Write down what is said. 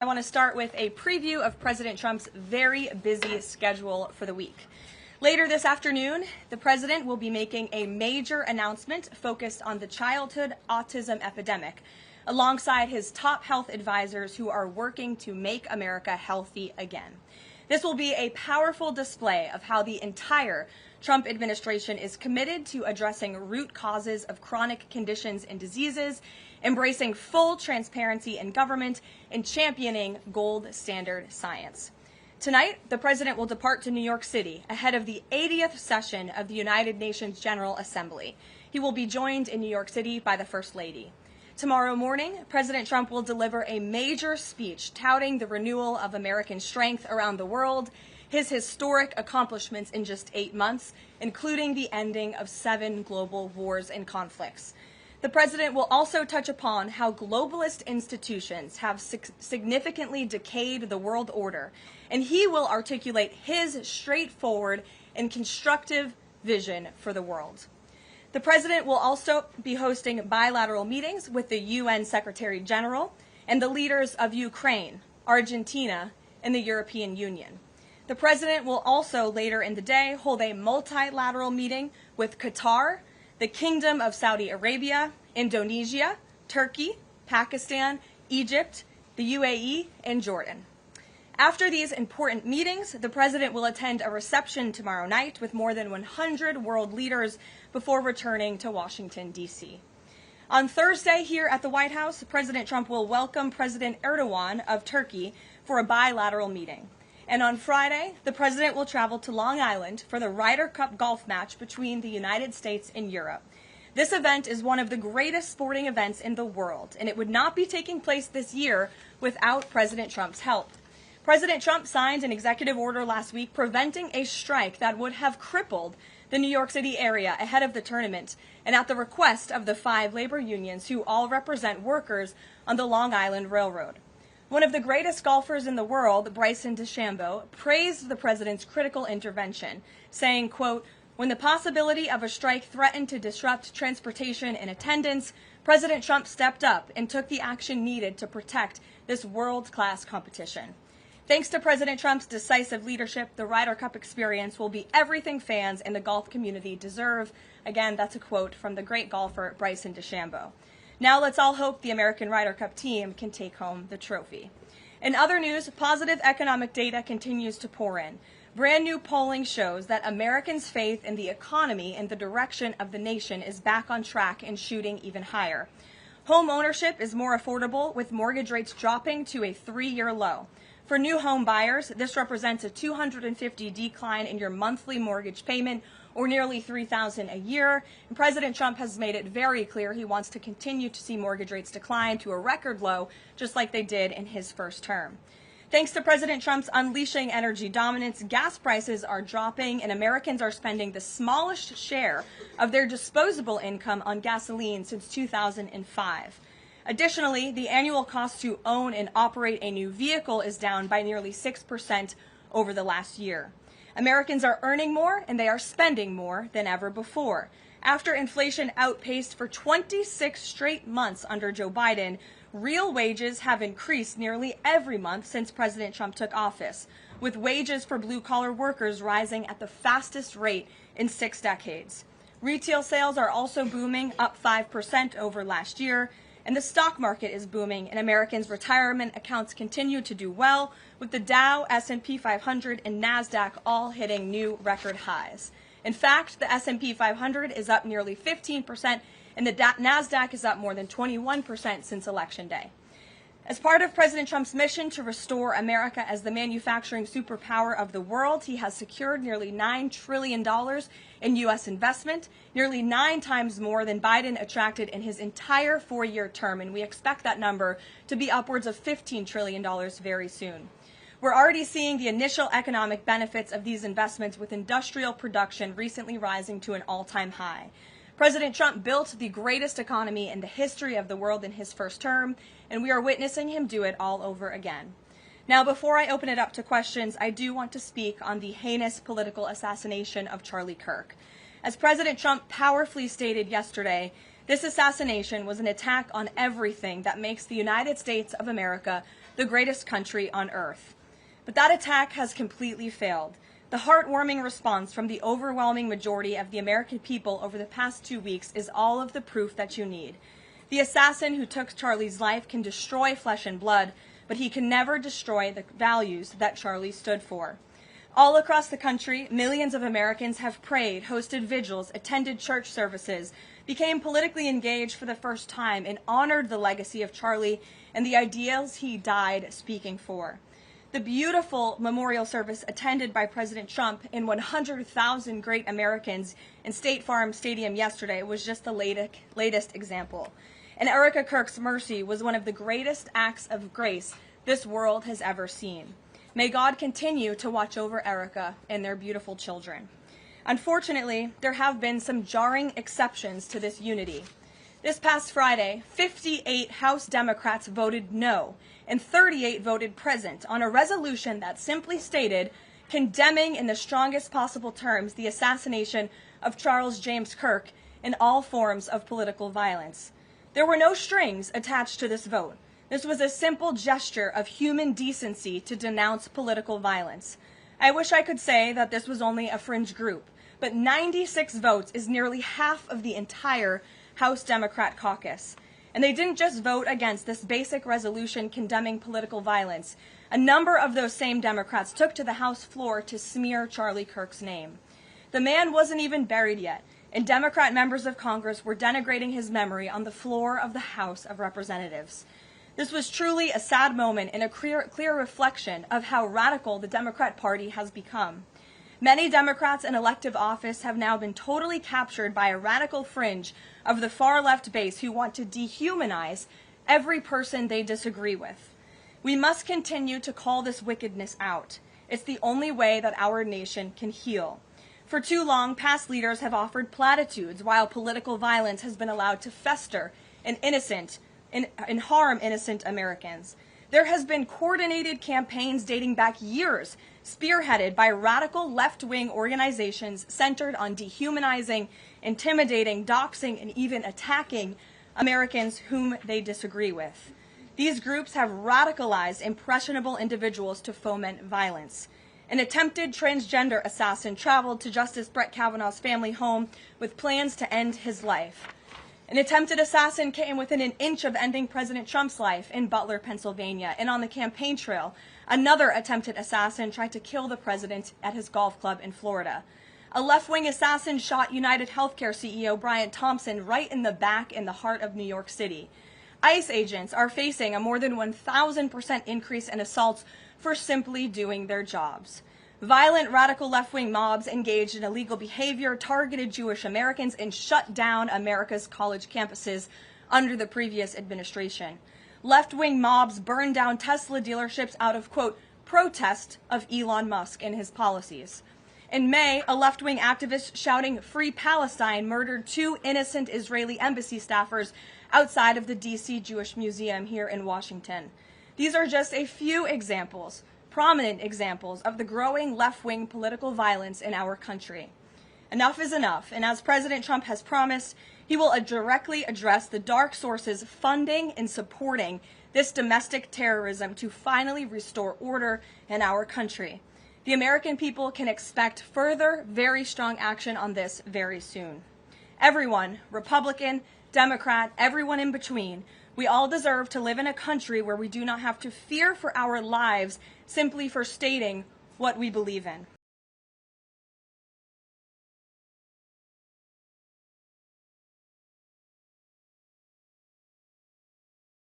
I want to start with a preview of President Trump's very busy schedule for the week. Later this afternoon, the president will be making a major announcement focused on the childhood autism epidemic, alongside his top health advisors who are working to make America healthy again. This will be a powerful display of how the entire Trump administration is committed to addressing root causes of chronic conditions and diseases, embracing full transparency in government, and championing gold standard science. Tonight, the president will depart to New York City ahead of the 80th session of the United Nations General Assembly. He will be joined in New York City by the First Lady. Tomorrow morning, President Trump will deliver a major speech touting the renewal of American strength around the world, his historic accomplishments in just 8 months, including the ending of 7 global wars and conflicts. The president will also touch upon how globalist institutions have significantly decayed the world order, and he will articulate his straightforward and constructive vision for the world. The president will also be hosting bilateral meetings with the UN Secretary General and the leaders of Ukraine, Argentina, and the European Union. The president will also later in the day hold a multilateral meeting with Qatar, the Kingdom of Saudi Arabia, Indonesia, Turkey, Pakistan, Egypt, the UAE, and Jordan. After these important meetings, the president will attend a reception tomorrow night with more than 100 world leaders before returning to Washington, D.C. On Thursday here at the White House, President Trump will welcome President Erdogan of Turkey for a bilateral meeting. And on Friday, the president will travel to Long Island for the Ryder Cup golf match between the United States and Europe. This event is one of the greatest sporting events in the world, and it would not be taking place this year without President Trump's help. President Trump signed an executive order last week preventing a strike that would have crippled the New York City area ahead of the tournament, and at the request of the 5 labor unions who all represent workers on the Long Island Railroad. One of the greatest golfers in the world, Bryson DeChambeau, praised the president's critical intervention, saying, quote, "When the possibility of a strike threatened to disrupt transportation and attendance, President Trump stepped up and took the action needed to protect this world-class competition." Thanks to President Trump's decisive leadership, the Ryder Cup experience will be everything fans and the golf community deserve. Again, that's a quote from the great golfer Bryson DeChambeau. Now let's all hope the American Ryder Cup team can take home the trophy. In other news, positive economic data continues to pour in. Brand new polling shows that Americans' faith in the economy and the direction of the nation is back on track and shooting even higher. Home ownership is more affordable, with mortgage rates dropping to a 3-year low. For new home buyers, this represents a $250 decline in your monthly mortgage payment, or nearly $3,000 a year. And President Trump has made it very clear he wants to continue to see mortgage rates decline to a record low, just like they did in his first term. Thanks to President Trump's unleashing energy dominance, gas prices are dropping, and Americans are spending the smallest share of their disposable income on gasoline since 2005. Additionally, the annual cost to own and operate a new vehicle is down by nearly 6% over the last year. Americans are earning more and they are spending more than ever before. After inflation outpaced for 26 straight months under Joe Biden, real wages have increased nearly every month since President Trump took office, with wages for blue-collar workers rising at the fastest rate in 6 decades. Retail sales are also booming, up 5% over last year. And the stock market is booming, and Americans' retirement accounts continue to do well, with the Dow, S&P 500, and NASDAQ all hitting new record highs. In fact, the S&P 500 is up nearly 15%, and the NASDAQ is up more than 21% since Election Day. As part of President Trump's mission to restore America as the manufacturing superpower of the world, he has secured nearly $9 trillion in U.S. investment, nearly 9 times more than Biden attracted in his entire 4-year term, and we expect that number to be upwards of $15 trillion very soon. We're already seeing the initial economic benefits of these investments, with industrial production recently rising to an all-time high. President Trump built the greatest economy in the history of the world in his first term, and we are witnessing him do it all over again. Now, before I open it up to questions, I do want to speak on the heinous political assassination of Charlie Kirk. As President Trump powerfully stated yesterday, this assassination was an attack on everything that makes the United States of America the greatest country on earth. But that attack has completely failed. The heartwarming response from the overwhelming majority of the American people over the past 2 weeks is all of the proof that you need. The assassin who took Charlie's life can destroy flesh and blood, but he can never destroy the values that Charlie stood for. All across the country, millions of Americans have prayed, hosted vigils, attended church services, became politically engaged for the first time, and honored the legacy of Charlie and the ideals he died speaking for. The beautiful memorial service attended by President Trump and 100,000 great Americans in State Farm Stadium yesterday was just the latest example. And Erika Kirk's mercy was one of the greatest acts of grace this world has ever seen. May God continue to watch over Erika and their beautiful children. Unfortunately, there have been some jarring exceptions to this unity. This past Friday, 58 House Democrats voted no, and 38 voted present on a resolution that simply stated, condemning in the strongest possible terms the assassination of Charles James Kirk and all forms of political violence. There were no strings attached to this vote. This was a simple gesture of human decency to denounce political violence. I wish I could say that this was only a fringe group, but 96 votes is nearly half of the entire House Democrat caucus. And they didn't just vote against this basic resolution condemning political violence. A number of those same Democrats took to the House floor to smear Charlie Kirk's name. The man wasn't even buried yet, and Democrat members of Congress were denigrating his memory on the floor of the House of Representatives. This was truly a sad moment and a clear reflection of how radical the Democrat Party has become. Many Democrats in elective office have now been totally captured by a radical fringe of the far-left base who want to dehumanize every person they disagree with. We must continue to call this wickedness out. It's the only way that our nation can heal. For too long, past leaders have offered platitudes while political violence has been allowed to fester and harm innocent Americans. There has been coordinated campaigns dating back years, spearheaded by radical left-wing organizations centered on dehumanizing, intimidating, doxing, and even attacking Americans whom they disagree with. These groups have radicalized impressionable individuals to foment violence. An attempted transgender assassin traveled to Justice Brett Kavanaugh's family home with plans to end his life. An attempted assassin came within an inch of ending President Trump's life in Butler, Pennsylvania, and on the campaign trail, another attempted assassin tried to kill the president at his golf club in Florida. A left-wing assassin shot United Healthcare CEO Brian Thompson right in the back in the heart of New York City. ICE agents are facing a more than 1,000% increase in assaults for simply doing their jobs. Violent radical left-wing mobs engaged in illegal behavior, targeted Jewish Americans, and shut down America's college campuses under the previous administration. Left-wing mobs burned down Tesla dealerships out of, quote, protest of Elon Musk and his policies. In May, a left-wing activist shouting "Free Palestine" murdered 2 innocent Israeli embassy staffers outside of the D.C. Jewish Museum here in Washington. These are just a few examples, prominent examples of the growing left-wing political violence in our country. Enough is enough, and as President Trump has promised, he will directly address the dark sources funding and supporting this domestic terrorism to finally restore order in our country. The American people can expect further, very strong action on this very soon. Everyone, Republican, Democrat, everyone in between, we all deserve to live in a country where we do not have to fear for our lives simply for stating what we believe in.